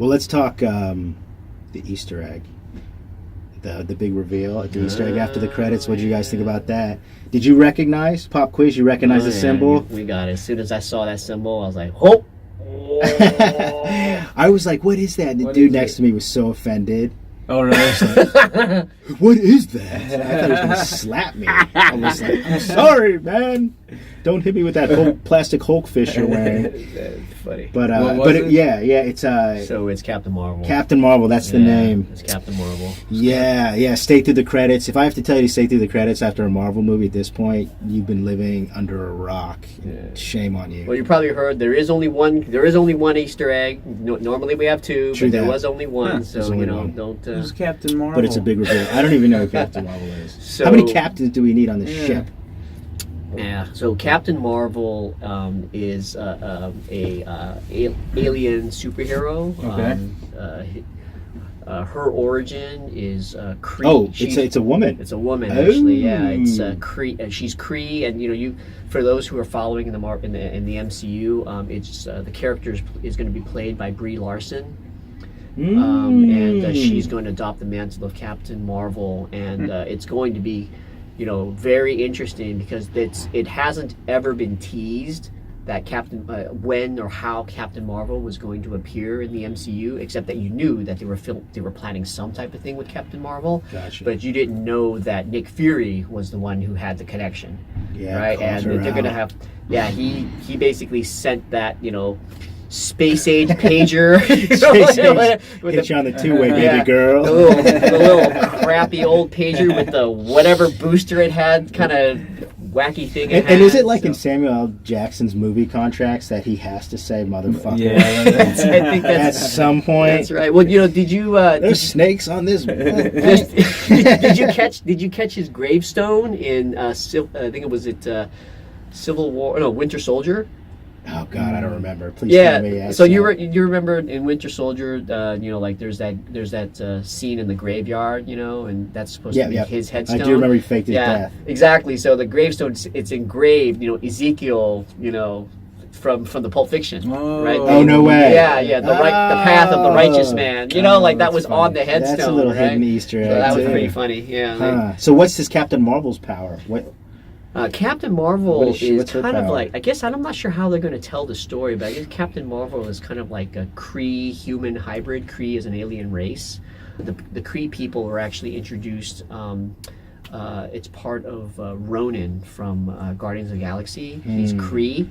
Well, let's talk the Easter egg. The big reveal at the Easter egg after the credits. What did you guys think about that? Did you recognize, pop quiz, you recognize the symbol? We got it. As soon as I saw that symbol, I was like, oh! I was like, what is that? And the dude next to me was so offended. Oh, really? What is that? I thought he was going to slap me. I was like, I'm sorry, man. Don't hit me with that plastic Hulk fish you're wearing. That's funny. But it's so it's Captain Marvel. Captain Marvel, that's the name. It's Captain Marvel. Yeah. Stay through the credits. If I have to tell you to stay through the credits after a Marvel movie at this point, you've been living under a rock. Yeah. Shame on you. Well, you probably heard there is only one Easter egg. normally we have two, but there was only one. So don't. Who's Captain Marvel? But it's a big reveal. I don't even know who Captain Marvel is. So, how many captains do we need on this ship? Yeah, so Captain Marvel is a alien superhero. Okay. Her origin is Kree. Oh, it's a woman. It's a woman, actually. Yeah, it's Kree. She's Kree, and for those who are following in the MCU, it's the character is going to be played by Brie Larson. And she's going to adopt the mantle of Captain Marvel, and it's going to be very interesting because it hasn't ever been teased that when or how Captain Marvel was going to appear in the MCU, except that you knew that they were planning some type of thing with Captain Marvel. Gotcha. But you didn't know that Nick Fury was the one who had the connection. Yeah, right? And they're going to have he basically sent that, space age pager. Hit you on the two-way, baby girl. The little crappy old pager with the whatever booster it had, kind of wacky thing it had. And is it like in Samuel L. Jackson's movie contracts that he has to say motherfucker? Yeah, I think at some point. That's right. Well, did you? There's snakes on this. Did you catch his gravestone in? I think it was Civil War. No, Winter Soldier. Oh God, I don't remember. Please tell me. So you remember in Winter Soldier, like there's that scene in the graveyard, and that's supposed to be his headstone. I do remember he faked his death. Exactly. So the gravestone, it's engraved, Ezekiel, from the Pulp Fiction, right? Oh, no way. Yeah, the path of the righteous man. Like that was funny. On the headstone. That's a little hidden Easter egg. So that was pretty funny. Yeah. So what's this Captain Marvel's power? What? Captain Marvel is kind of power? like, I guess I'm not sure how they're going to tell the story, but I guess Captain Marvel is kind of like a Kree human hybrid. Kree is an alien race. The Kree people were actually introduced. It's part of Ronan from Guardians of the Galaxy. He's Kree.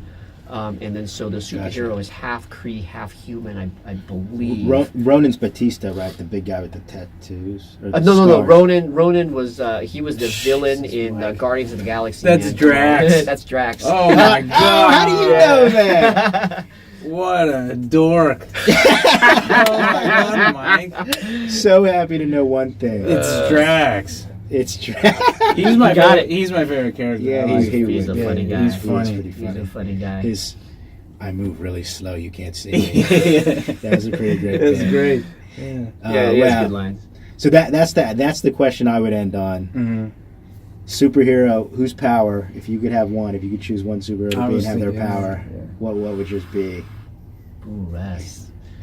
And then so the superhero is half Kree, half human, I believe. Ronan's Batista, right? The big guy with the tattoos. No. Ronan was he was the villain in Guardians of the Galaxy. That's Drax. That's Drax. Oh my God! How do you know that? What a dork! Oh my God, Mike! So happy to know one thing. It's Drax. It's Drax. He's my favorite. He's my favorite character. Yeah, he's a funny guy. He's funny. Pretty funny. He's a funny guy. I move really slow. You can't see me. That was a pretty great. That's great. Yeah, he has good lines. So that's the question I would end on. Mm-hmm. Superhero, whose power? If you could have one, if you could choose one superhero to be and have their power, what would yours be? Ooh,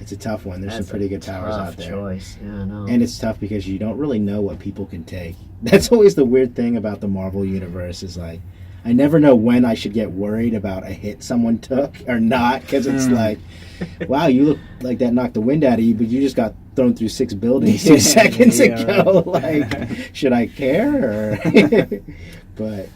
it's a tough one. There's some pretty good powers out there. Choice. Yeah, I know. And it's tough because you don't really know what people can take. That's always the weird thing about the Marvel universe is like, I never know when I should get worried about a hit someone took or not, because it's like, wow, you look like that knocked the wind out of you, but you just got thrown through 6 buildings 2 seconds ago. Right. Like, should I care? Or but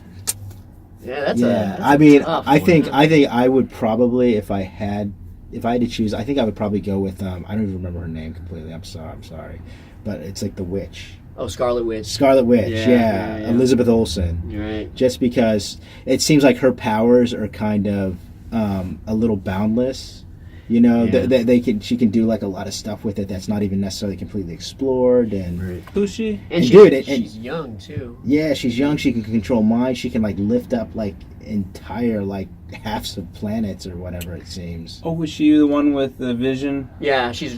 I think I would probably, if I had to choose, I think I would probably go with I don't even remember her name completely. I'm sorry, but it's like the witch. Oh, Scarlet Witch. Scarlet Witch, yeah. Elizabeth Olsen. You're right. Just because it seems like her powers are kind of a little boundless. She can do like a lot of stuff with it that's not even necessarily completely explored. And who's she? And she's young too. Yeah, she's young. She can control minds. She can like lift up like entire like halves of planets or whatever it seems. Oh, was she the one with the Vision? Yeah, she's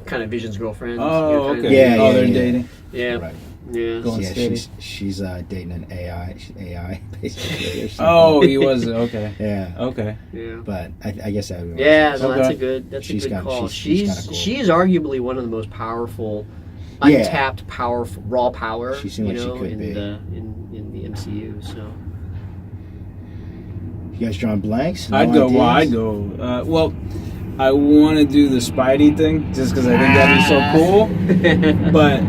kind of Vision's girlfriend. Oh, kind of- okay. Yeah, they're yeah. dating. Yeah. Right. Yeah. Going Yeah, steady. she's dating an AI basically. Or something. Oh, he was okay. Yeah. Okay. Yeah. But I guess that would be Yeah, no, that's Okay. a good She's good kinda- call. she's kinda cool. She's arguably one of the most powerful, Yeah. untapped powerful raw power. She seemed like she could in be. in the MCU. So You guys drawing blanks? No I'd go. Well, I'd ideas? go. Well, I want to do the Spidey thing just because I think that'd be so cool. But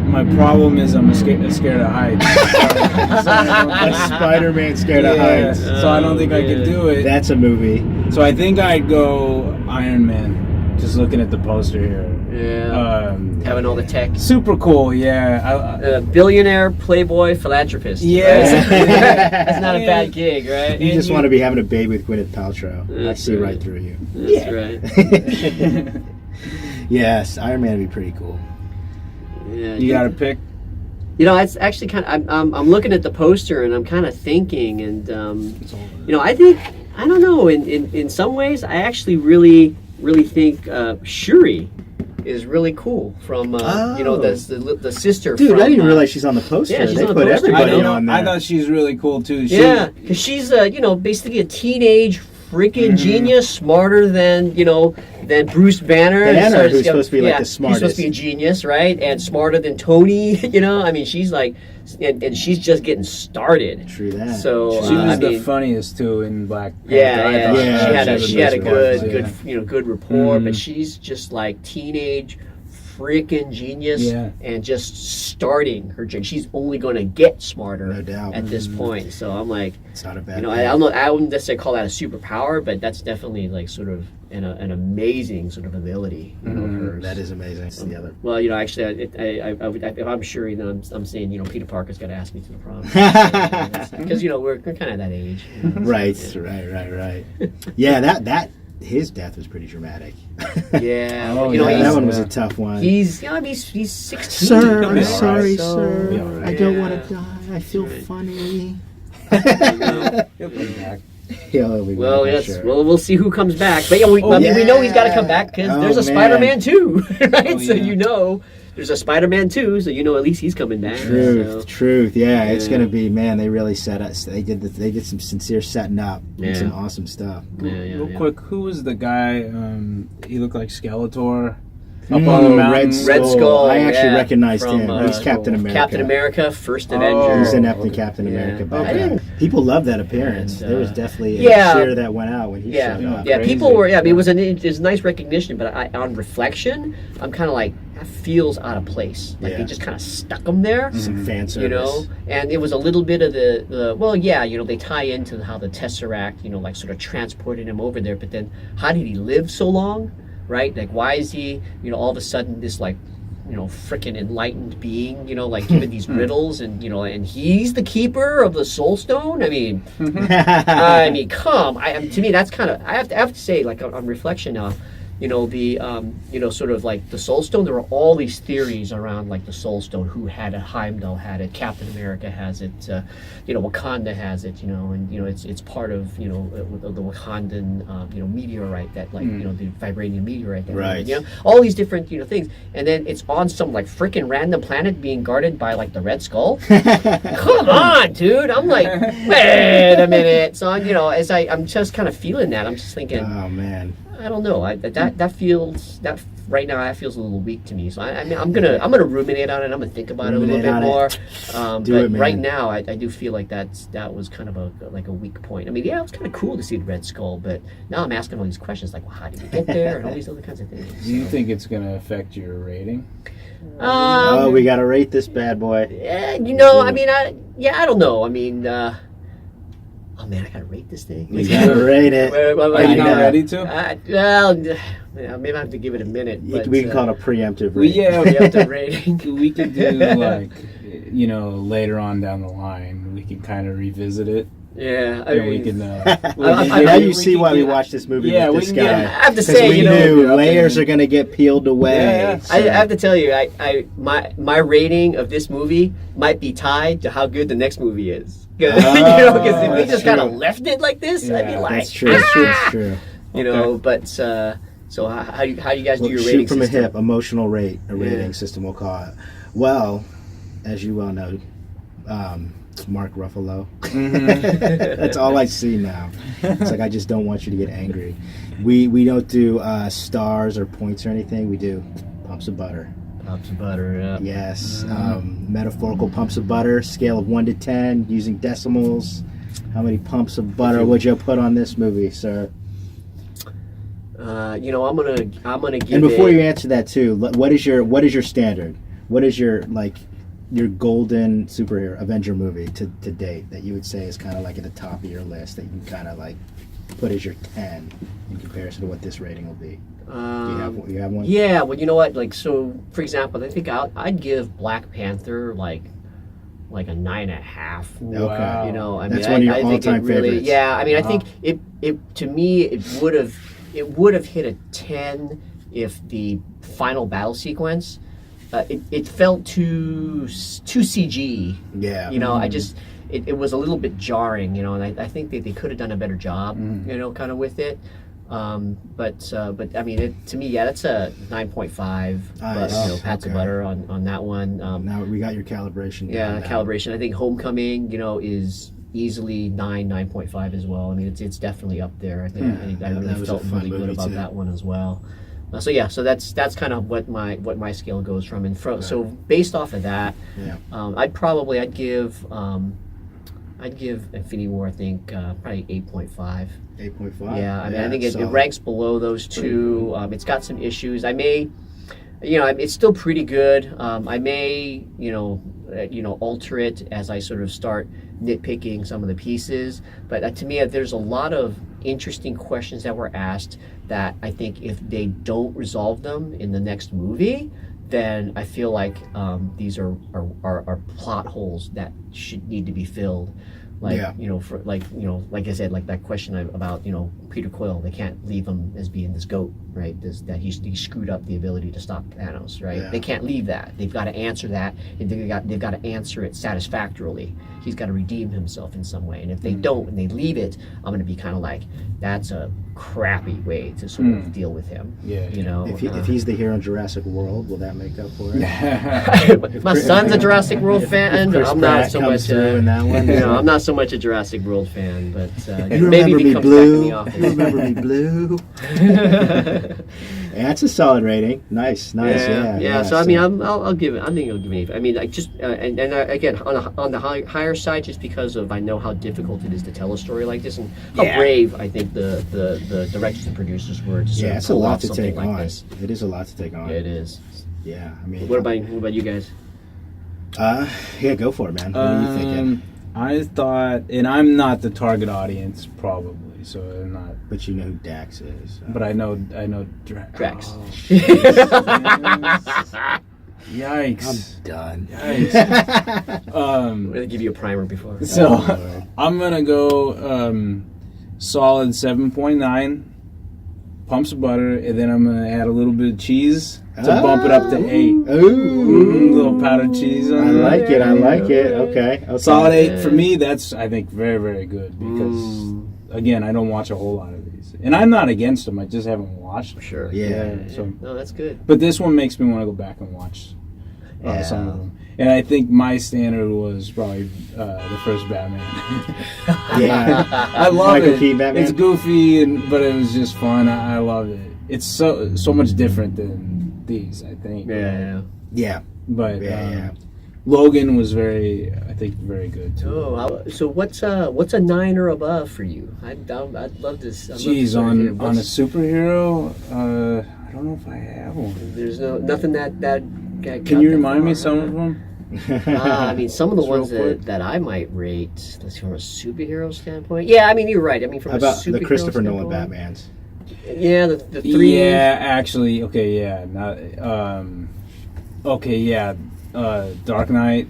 my problem is I'm scared of heights. So I A don't Spider-Man scared of yeah, heights. so I don't think I could do it. That's a movie. So I think I'd go Iron Man. Just looking at the poster here. yeah, having all the tech. Super cool. Yeah. Billionaire, playboy, philanthropist. Yeah. right? That's not a bad gig, right? You just want to be having a baby with Gwyneth Paltrow. I That's see right. right through you. That's right. Yes, Iron Man would be pretty cool. Yeah, You got to pick. it's actually kind of. I'm looking at the poster and I'm kind of thinking, and I think I don't know. In some ways, I actually really think Shuri is really cool from the sister. Dude, from, I didn't realize she's on the poster. yeah, she's they on the put poster. everybody I on there. I thought she's really cool too. Yeah, because she's basically a teenage freaking genius, smarter than Bruce Banner. Banner, who's supposed to be like the He's supposed smartest. to be a genius, right? And smarter than Tony. I mean, she's like, and she's just getting started. True that. So She was I the mean, funniest too in Black Panther. yeah, I thought yeah. she had a was the good, best one. good rapport, Mhm. but she's just like teenage freaking genius, Yeah. and just starting her journey. She's only going to get smarter No doubt. at this point. So I'm like, It's not a bad I don't know. I wouldn't necessarily call that a superpower, but that's definitely like sort of an amazing sort of ability of hers. That is amazing. It's the other. Well, actually, if I'm sure, then I'm saying, Peter Parker's got to ask me to the prom because we're kind of that age. Right. Yeah, that his death was pretty dramatic. Yeah, Oh, that he's one was a tough one. he's 16. Sir, I'm be sorry, alright. sir. Be alright. I don't Yeah. want to die. I feel Right. funny. He'll be back. He'll be Well, back, I'm yes. sure. Well, we'll see who comes back. But we know he's got to come back because Oh, there's a man. Spider-Man 2, right? Oh, So yeah. there's a Spider-Man 2, so at least he's coming back. Truth. Yeah, it's Yeah. gonna be, man. They really set us. They did some sincere setting up. Yeah. Some awesome stuff. Real quick, who was the guy? He looked like Skeletor. Up on the mountain. Red Skull. I actually yeah, recognized from, him. He's Captain America. Captain America, first Oh. Avenger. He's inept in Okay. Captain Yeah. America. I Back didn't- then. People loved that appearance. And, there was definitely a yeah. cheer that went out when he showed up. Yeah, Crazy. people were. Yeah, I mean, it was a nice recognition, but on reflection, I'm kind of like, that feels out of place. Like Yeah. they just kind of stuck him there. Some fan service. And it was a little bit of they tie into how the Tesseract, like sort of transported him over there, but then how did he live so long, right? Like, why is he, all of a sudden this like, freaking enlightened being, like given these riddles, and and he's the keeper of the Soul Stone. I mean, to me that's kind of, I have to say, like on reflection now, sort of like the Soul Stone, there were all these theories around like the Soul Stone, who had it, Heimdall had it, Captain America has it, Wakanda has it, and it's part of the Wakandan meteorite that the vibranium meteorite that Right. all these different things, and then it's on some like freaking random planet being guarded by like the Red Skull. Come on, dude! I'm like, wait a minute. So as I'm just kind of feeling that, I'm just thinking, Oh man. I don't know. That feels right now. That feels a little weak to me. So I mean, I'm gonna ruminate on it. I'm gonna think about it a little Ruminate bit on more. Do but it, man. right now, I do feel like that was kind of a weak point. I mean, yeah, it was kind of cool to see the Red Skull, but now I'm asking all these questions like, well, how did he get there, and all these other kinds of things. Do you think it's going to affect your rating? Oh, we gotta rate this bad boy. I mean, I don't know. I mean, oh man, I gotta rate this thing. We gotta rate it. Are you not ready to? Maybe I have to give it a minute. We But, can call it a preemptive Well, rating. yeah, we have to rating. we could do like, later on down the line, we can kind of revisit it. Yeah, I Yeah, mean, we can. Now you see why we watched this movie Yeah, with we this can guy. get- I have to 'Cause say, we you know, knew layers are going to get peeled away. Yeah. so- I have to tell you, my rating of this movie might be tied to how good the next movie is. Because if they that's just kind of true. left it like this, I'd be Yeah, like, That's true. That's true. you know. But so how do you guys do your Shoot rating from system? a hip, emotional rating system, we'll call it. Well, as you well know, Mark Ruffalo. That's all I see now. It's like I just don't want you to get angry. We don't do stars or points or anything. We do pumps of butter. Pumps of butter, yeah. Yes, metaphorical pumps of butter. Scale of 1 to 10, using decimals. How many pumps of butter would you put on this movie, sir? You know, I'm gonna give. And before it, you answer that too, what is your standard? What is your your golden superhero Avenger movie to date that you would say is kind of like at the top of your list that you kind of like put as your 10 in comparison to what this rating will be? Do you have one? Yeah, well, you know what? Like, so for example, I think I'd give Black Panther like a 9.5. Wow. You know, I That's mean, one of your I think it all-time really, favorites. yeah. I mean, I Wow. think it to me it would have hit a 10 if the final battle sequence. It felt too CG. Yeah. You know, I just it was a little bit jarring. You know, and I think they could have done a better job. You know, kind of with it. But I mean, to me, yeah, that's a 9.5. But Nice. you know, pats of Okay. butter on that one. Now we got your calibration. Yeah, down now. calibration. I think Homecoming, you know, is easily 9.5 as well. I mean, it's definitely up there. I think I that really was felt a fun really good movie, about too. that one as well. So yeah, so that's kind of what my scale goes from. And so based off of that, Yeah. I'd give Infinity War, I think probably 8.5. 8.5. Yeah, I mean, I think it solid. ranks below those two. It's got some issues. I may, you know, it's still pretty good. I may, you know, alter it as I sort of start nitpicking some of the pieces. But to me, there's a lot of interesting questions that were asked that I think if they don't resolve them in the next movie, then I feel like these are plot holes that should need to be filled. Like, Yeah. you know, for like, you know, like I said, like that question about, you know, Peter Quill, they can't leave him as being this goat, right? That he screwed up the ability to stop Thanos, right? Yeah. They can't leave that. They've got to answer that, and they've got to answer it satisfactorily. He's got to redeem himself in some way, and if they don't and they leave it, I'm going to be kind of like, that's a crappy way to sort of deal with him. Yeah. You know, If he's the hero in Jurassic World, will that make up for it? my son's a Jurassic World fan. Chris I'm not Pratt so comes much. through in that one. You know, I'm not so much a Jurassic World fan, but You maybe remember he me, comes Blue? back in You the remember me, Blue? That's a solid rating. Nice. Yeah. So I mean, I'll give it. I think I'll give it. I mean, like just and again on the higher side, just because of I know how difficult it is to tell a story like this, and how brave I think the directors and producers were to sort of it's a pull lot off to something take like on. this. It is a lot to take on. Yeah, it is. Yeah, I mean. What about you guys? Yeah, go for it, man. What are you thinking? I thought, and I'm not the target audience, probably, so I'm not. But you know who Dax is. So. But I know Drax. Oh, yikes! I'm done. Yikes. I'm gonna give you a primer before. So Lord. I'm gonna go solid 7.9 pumps of butter, and then I'm gonna add a little bit of cheese to bump it up to 8. Ooh. Little powdered cheese on I there. like it. I like it. Okay. Solid 8 for me. That's I think very, very good because again I don't watch a whole lot of these, and I'm not against them. I just haven't watched them. Sure. Yeah. So, No, that's good. but this one makes me want to go back and watch some of them. And I think my standard was probably the first Batman. Yeah. I love Michael it. Keaton Batman? It's goofy, but it was just fun. I love it. It's so much different than these, I think. Yeah. Yeah. But Yeah. Logan was I think, very good too. Oh, so what's a 9 or above for you? I'd love this. Jeez, on a superhero, I don't know if I have one. There's nothing that Can you remind me some of them? I mean, some of the Just real ones quick. that I might rate, let's see, from a superhero standpoint. Yeah, I mean, you're right. I mean, from How a about superhero the Christopher Nolan standpoint- Batmans? Yeah, the three. Yeah, actually, okay, yeah. Not, okay, yeah. Dark Knight,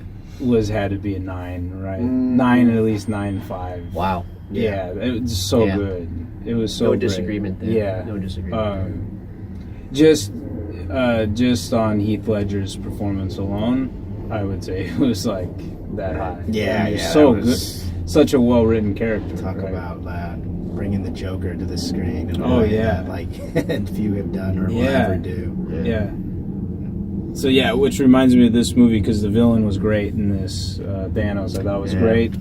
had to be a 9, right? 9, at least 9.5. Wow. Yeah, it was so Yeah. good. It was so No great. disagreement there. Yeah, No disagreement. just on Heath Ledger's performance alone, I would say it was like that high. Yeah, I mean, yeah. so that was- good, such a well-written character. Talk right? about that. Bringing the Joker to the screen. And Oh, yeah. that, like few have done or will Yeah. ever do. Yeah. So yeah, which reminds me of this movie because the villain was great in this. Thanos, I thought was great,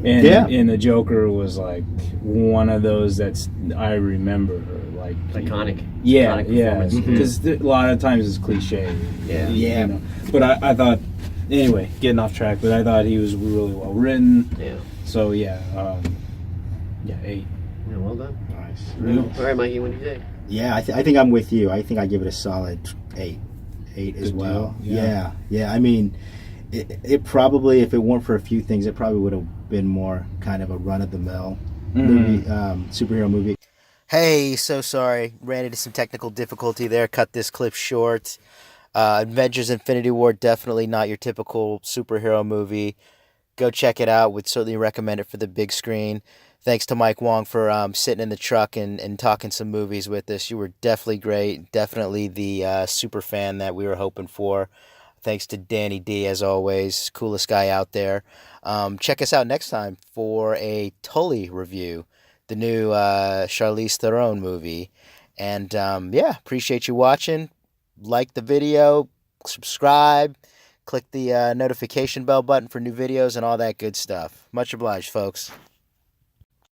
and and the Joker was like one of those that's I remember like Iconic. Yeah, Iconic yeah. performance. Because a lot of times it's cliche. Yeah. Yeah. You know. But I thought anyway, getting off track. But I thought he was really well written. Yeah. So yeah, 8. Yeah, well done. Nice. All right, Mikey, what do you think? Yeah, I think I'm with you. I think I give it a solid 8. 8 as Good well. deal. Yeah. Yeah. I mean, it probably, if it weren't for a few things, it probably would have been more kind of a run-of-the-mill movie, superhero movie. Hey, so sorry. Ran into some technical difficulty there. Cut this clip short. Avengers Infinity War, definitely not your typical superhero movie. Go check it out. Would certainly recommend it for the big screen. Thanks to Mike Wong for sitting in the truck and talking some movies with us. You were definitely great. Definitely the super fan that we were hoping for. Thanks to Danny D, as always. Coolest guy out there. Check us out next time for a Tully review, the new Charlize Theron movie. And appreciate you watching. Like the video, subscribe, click the notification bell button for new videos and all that good stuff. Much obliged, folks.